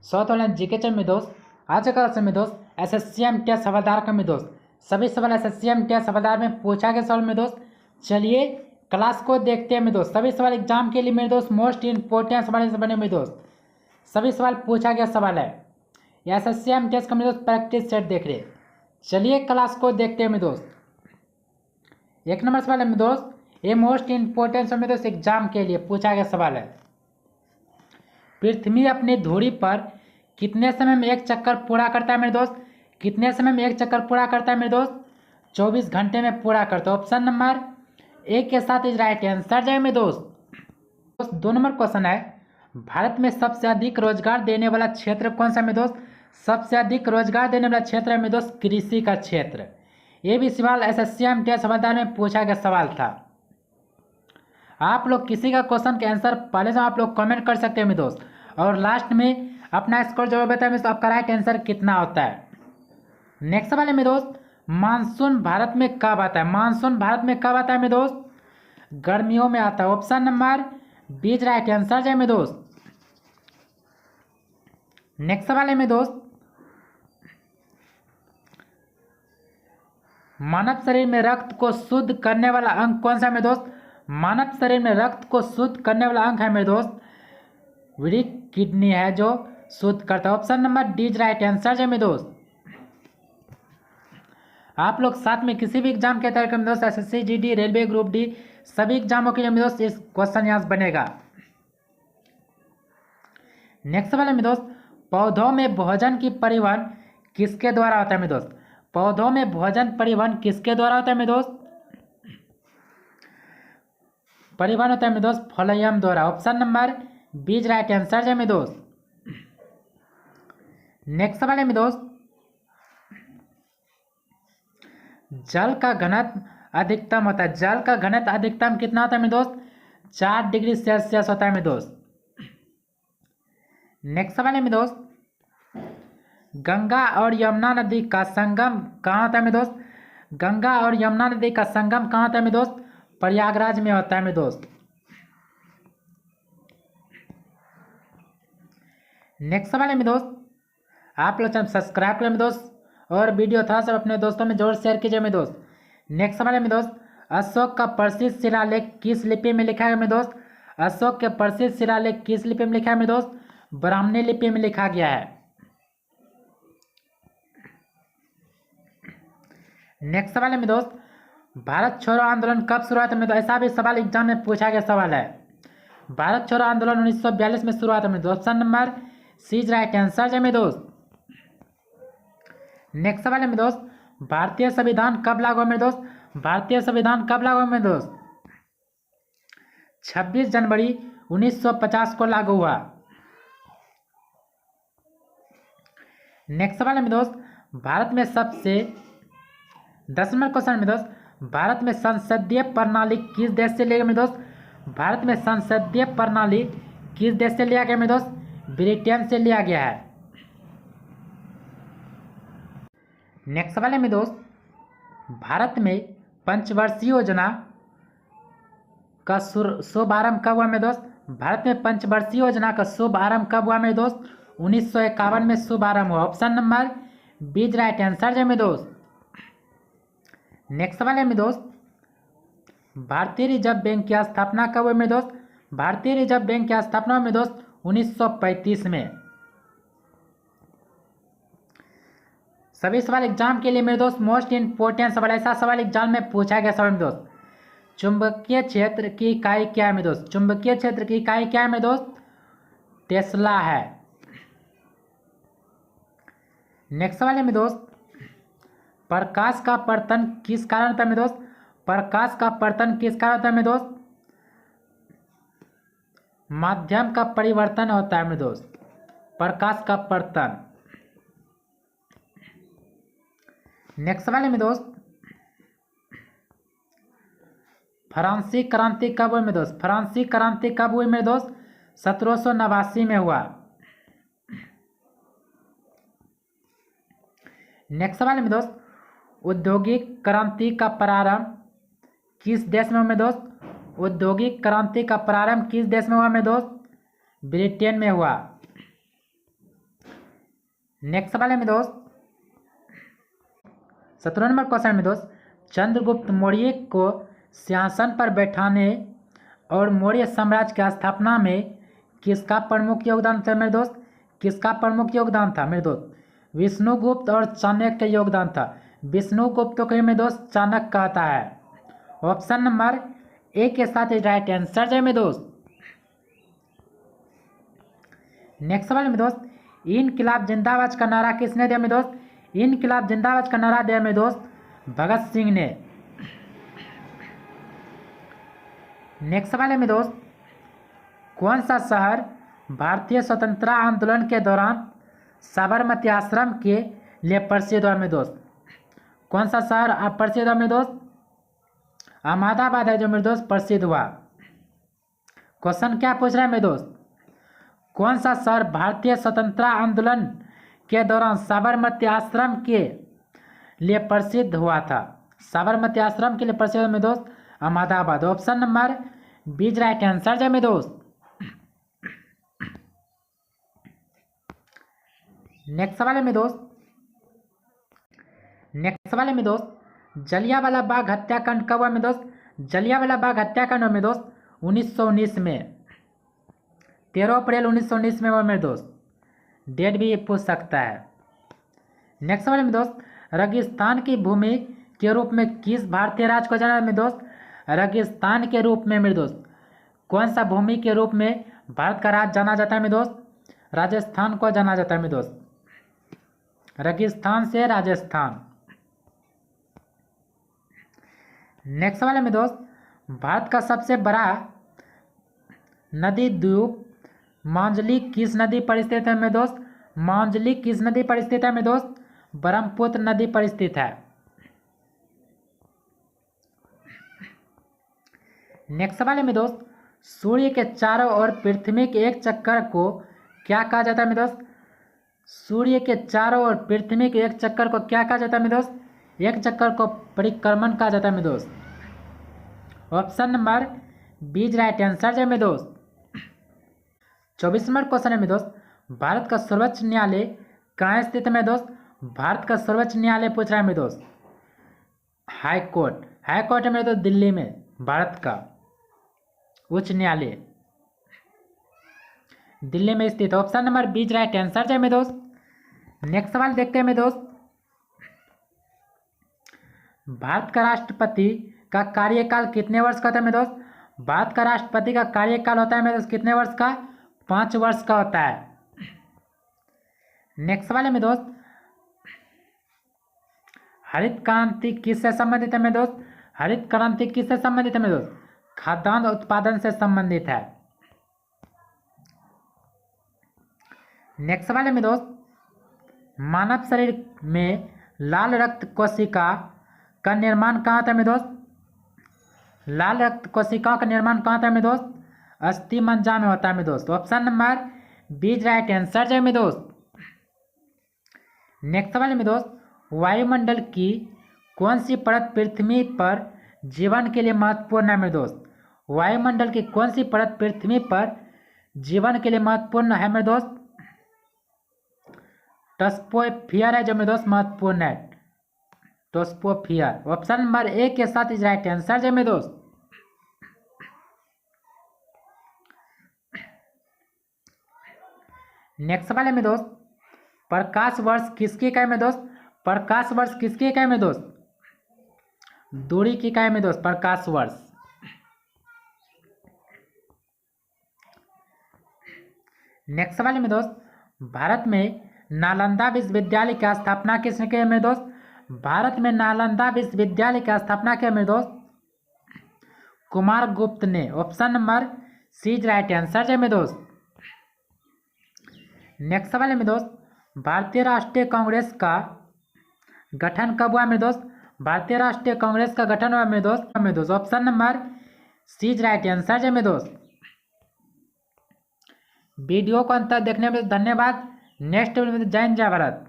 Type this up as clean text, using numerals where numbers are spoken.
South online GK channel में दोस्त आज का क्लास में दोस्त एसएससीएम टेस्ट हवलदार का में दोस्त सभी सवाल एसएससीएम टेस्ट हवलदार में पूछा गया सवाल में दोस्त। चलिए क्लास को देखते हैं मेरे दोस्त। सभी सवाल एग्जाम के लिए मेरे दोस्त मोस्ट इंपॉर्टेंट सवाल से बने मेरे दोस्त। सभी सवाल पूछा गया सवाल है। एसएससीएम टेस्ट का मेरे दोस्त प्रैक्टिस सेट देख रहे। चलिए क्लास को देखते हैं मेरे दोस्त। एक नंबर सवाल है मेरे दोस्त, ये मोस्ट इंपॉर्टेंट मेरे दोस्त एग्जाम के लिए पूछा गया सवाल है। पृथ्वी अपनी धुरी पर कितने समय में एक चक्कर पूरा करता है मेरे दोस्त? कितने समय में एक चक्कर पूरा करता है मेरे दोस्त? 24 घंटे में पूरा करता है। ऑप्शन नंबर ए के साथ इज राइट आंसर जाए मेरे दोस्त। 2 नंबर क्वेश्चन है, भारत में सबसे अधिक रोजगार देने वाला क्षेत्र कौन सा मेरे दोस्त? सबसे अधिक रोजगार देने वाला क्षेत्र है मेरे दोस्त कृषि का क्षेत्र। ये भी सवाल एसएससीएम टेस्ट हवलदार में पूछा गया सवाल था। आप लोग किसी का क्वेश्चन का आंसर पहले से आप लोग कमेंट कर सकते हैं मेरे दोस्त, और लास्ट में अपना स्कोर जवाब बताएं मेरे दोस्त, आपका राइट आंसर कितना होता है। नेक्स्ट सवाल है मेरे दोस्त, मानसून भारत में कब आता है? मानसून भारत में कब आता है मेरे दोस्त? गर्मियों में आता है। Option number B right answer जाए मेरे दोस्त। नेक्स्ट सवाल है मेरे दोस्त, मानव शरीर में रक्त को शुद्ध करने वाला अंग कौन सा है मेरे दोस्त? मानव शरीर में रक्त को शुद्ध करने वाला अंग है मेरे दोस्त वृक्क किडनी है जो शुद्ध करता है। Option number D right answer है मेरे दोस्त। आप लोग साथ में किसी भी एग्जाम के तैयारी करें दोस्त, SSC GD railway group D सभी एग्जामों के लिए मेरे दोस्त इस क्वेश्चन यहाँ बनेगा। नेक्स्ट सवाल है मेरे दोस्त, पौधों में भोजन की परिवहन किसके द्वारा होता है मेरे दोस्त? पौधों में भोजन परिवहन किसके द्वारा होता है मेरे दोस्त? परिवहन होता है मेरे दोस्त फ्लोएम द्वारा। Option number B right answer है मेरे दोस्त। नेक्स्ट सवाल है मेरे दोस्त, जल का घनत्व अधिकतम होता है। जल का घनत्व अधिकतम कितना होता है मेरे दोस्त? 4 डिग्री सेल्सियस होता है मेरे दोस्त। नेक्स्ट सवाल है मेरे दोस्त, गंगा और यमुना नदी का संगम कहाँ होता है मेरे दोस्त? गंगा और यमुना नदी का संगम कहाँ होता है मेरे दोस्त? प्रयागराज में होता है मेरे दोस्त। नेक्स्ट सवाल है मेरे दोस्त, आप लोग चैनल सब्सक्राइब करें मेरे दोस्त, और वीडियो था सब अपने दोस्तों में जरूर शेयर कीजिए मेरे दोस्त। नेक्स्ट सवाल है मेरे दोस्त, अशोक का प्रसिद्ध शिलालेख किस लिपि में लिखा है मेरे दोस्त? अशोक के प्रसिद्ध शिलालेख किस लिपि में लिखा है मेरे दोस्त? ब्राह्मणी लिपि में लिखा गया है। नेक्स्ट सवाल है मेरे दोस्त, भारत छोड़ो आंदोलन कब शुरुआत है मेरे दोस्त? ऐसा भी सवाल एग्जाम में पूछा गया सवाल है। भारत छोड़ो आंदोलन 1942 में शुरुआत है मेरे दोस्त। Option number C right answer है मेरे दोस्त। नेक्स्ट सवाल है मेरे दोस्त, भारतीय संविधान कब लागू हुआ मेरे दोस्त? भारतीय संविधान कब लागू हुआ मेरे दोस्त? 26 जनवरी 1950 को लागू हुआ। नेक्स्ट सवाल है मेरे दोस्त, भारत में सबसे 10 नंबर क्वेश्चन मेरे दोस्त, भारत में संसदीय प्रणाली किस देश से लिया गया मेरे दोस्त? भारत में संसदीय प्रणाली किस देश से लिया गया मेरे दोस्त? ब्रिटेन से लिया गया है। नेक्स्ट सवाल है मेरे दोस्त, भारत में पंचवर्षीय योजना का शुभारंभ कब हुआ मेरे दोस्त? भारत में पंचवर्षीय योजना का शुभारंभ कब हुआ मेरे दोस्त? 1951 में शुभारंभ हुआ। Option number B right answer है मेरे दोस्त। नेक्स्ट सवाल है मेरे दोस्त, भारतीय रिजर्व बैंक की स्थापना कब हुई मेरे दोस्त? भारतीय रिजर्व बैंक की स्थापना हुई मेरे दोस्त 1935 में। सभी सवाल एग्जाम के लिए मेरे दोस्त मोस्ट इंपोर्टेंट सवाल, ऐसा सवाल एग्जाम में पूछा गया सवाल मेरे दोस्त। चुंबकीय क्षेत्र की इकाई क्या है मेरे दोस्त? चुंबकीय क्षेत्र की इकाई क्या है मेरे दोस्त? टेस्ला है। नेक्स्ट सवाल है मेरे दोस्त, प्रकाश का पतन किस कारण होता है मेरे दोस्त? प्रकाश का पतन किस कारण होता है मेरे दोस्त? माध्यम का परिवर्तन होता है मेरे दोस्त, प्रकाश का पतन। नेक्स्ट सवाल है मेरे दोस्त, फ्रांसीसी क्रांति कब हुई मेरे दोस्त? फ्रांसीसी क्रांति कब हुई मेरे दोस्त? 1789 में हुआ। नेक्स्ट सवाल है मेरे दोस्त, औद्योगिक क्रांति का प्रारंभ किस देश में हुआ मेरे दोस्त? औद्योगिक क्रांति का प्रारंभ किस देश में हुआ मेरे दोस्त? ब्रिटेन में हुआ। नेक्स्ट सवाल है मेरे दोस्त 17 नंबर क्वेश्चन में दोस्त, चंद्रगुप्त मौर्य को सिंहासन पर बैठाने और मौर्य साम्राज्य की स्थापना में किसका प्रमुख योगदान था मेरे दोस्त? किसका प्रमुख योगदान था मेरे दोस्त? विष्णुगुप्त और चाणक्य का योगदान था। विष्णुगुप्त को मेरे दोस्त चाणक्य कहता है। ऑप्शन नंबर ए के साथ राइट आंसर है मेरे दोस्त। नेक्स्ट सवाल में दोस्त, इनकलाब जिंदाबाद का नारा किसने दिया मेरे दोस्त? इनकलाब जिंदाबाद का नारा दिया मेरे दोस्त भगत सिंह ने। नेक्स्ट सवाल है मेरे दोस्त, कौन सा शहर भारतीय स्वतंत्रता आंदोलन के दौरान साबरमती आश्रम के लिए प्रसिद्ध हुआ मेरे दोस्त? कौन सा शहर प्रसिद्ध हुआ मेरे दोस्त? अहमदाबाद है जो मेरे दोस्त प्रसिद्ध हुआ। क्वेश्चन क्या पूछ रहा है मेरे दोस्त? कौन सा शहर भारतीय स्वतंत्रता आंदोलन के दौरान साबरमती आश्रम के लिए प्रसिद्ध हुआ था? साबरमती आश्रम के लिए प्रसिद्ध मेरे दोस्त Ahmedabad. Option number B right answer है मेरे दोस्त। नेक्स्ट सवाल है मेरे दोस्त, नेक्स्ट सवाल है मेरे दोस्त, जलियांवाला बाग हत्याकांड कब हुआ मेरे दोस्त? जलियांवाला बाग हत्याकांड हुआ मेरे दोस्त 1919 में, 13 अप्रैल 1919 में हुआ मेरे दोस्त। डेट भी पूछ सकता है। नेक्स्ट सवाल है मेरे दोस्त, रेगिस्तान की भूमि के रूप में किस भारतीय राज्य को जाना है मेरे दोस्त? रेगिस्तान के रूप में मेरे दोस्त कौन सा भूमि के रूप में भारत का राज्य जाना जाता है मेरे दोस्त? राजस्थान को जाना जाता है मेरे दोस्त। रेगिस्तान से राजस्थान। नेक्स्ट सवाल है मेरे दोस्त, भारत का सबसे बड़ा नदी द्वीप मांजलिक किस नदी पर स्थित है मेरे दोस्त? मांजलिक किस नदी पर स्थित है मेरे दोस्त? ब्रह्मपुत्र नदी पर स्थित है। नेक्स्ट सवाल है मेरे दोस्त, सूर्य के चारों ओर पृथ्वी के एक चक्कर को क्या कहा जाता है मेरे दोस्त? सूर्य के चारों ओर पृथ्वी के एक चक्कर को क्या कहा जाता है मेरे दोस्त? एक चक्कर को परिक्रमण कहा जाता है मेरे दोस्त। Option number B right answer है मेरे दोस्त। 24 नंबर क्वेश्चन है मेरे दोस्त, भारत का सर्वोच्च न्यायालय कहाँ स्थित है मेरे दोस्त? भारत का सर्वोच्च न्यायालय पूछ रहा है मेरे दोस्त हाई कोर्ट। हाई कोर्ट है मेरे दोस्त दिल्ली में, भारत का उच्च न्यायालय दिल्ली में स्थित। Option number B right answer है मेरे दोस्त। नेक्स्ट सवाल देखते हैं मेरे दोस्त, भारत का राष्ट्रपति का कार्यकाल कितने वर्ष का होता है मेरे दोस्त? भारत का राष्ट्रपति का कार्यकाल होता है मेरे दोस्त कितने वर्ष का? 5 वर्ष का होता है। नेक्स्ट सवाल है मेरे दोस्त, हरित क्रांति किससे संबंधित है मेरे दोस्त? हरित क्रांति किससे संबंधित है मेरे दोस्त? खाद्यान्न उत्पादन से संबंधित है। नेक्स्ट सवाल है मेरे दोस्त, मानव शरीर में लाल रक्त कोशिका का निर्माण कहाँ होता है मेरे दोस्त? लाल रक्त कोशिकाओं का निर्माण कहाँ होता है मेरे दोस्त? अस्थि मज्जा में होता है मेरे दोस्त। Option number B right answer है मेरे दोस्त। नेक्स्ट सवाल है मेरे दोस्त, वायुमंडल की कौन सी परत पृथ्वी पर जीवन के लिए महत्वपूर्ण है मेरे दोस्त? वायुमंडल की कौन सी परत पृथ्वी पर जीवन के लिए महत्वपूर्ण है मेरे दोस्त? ट्रोपोस्फियर है जो मेरे दोस्त महत्वपूर्ण है, ट्रोपोस्फियर। ऑप्शन नंबर ए के साथ इज राइट आंसर है मेरे दोस्त। नेक्स्ट सवाल है मेरे दोस्त, प्रकाश वर्ष किसकी इकाई में दोस्त? प्रकाश वर्ष किसकी इकाई में दोस्त? दूरी की इकाई में दोस्त प्रकाश वर्ष। नेक्स्ट सवाल है मेरे दोस्त, भारत में नालंदा विश्वविद्यालय की स्थापना किसने की है मेरे दोस्त? भारत में नालंदा विश्वविद्यालय की स्थापना की है मेरे दोस्त कुमार गुप्त ने। Option number C right answer है मेरे दोस्त। नेक्स्ट सवाल है मेरे दोस्त, भारतीय राष्ट्रीय कांग्रेस का गठन कब हुआ मेरे दोस्त? भारतीय राष्ट्रीय कांग्रेस का गठन हुआ मेरे दोस्त option number C right answer है मेरे दोस्त। वीडियो को अंत तक देखने में धन्यवाद। नेक्स्ट वीडियो में जय हिंद जय भारत।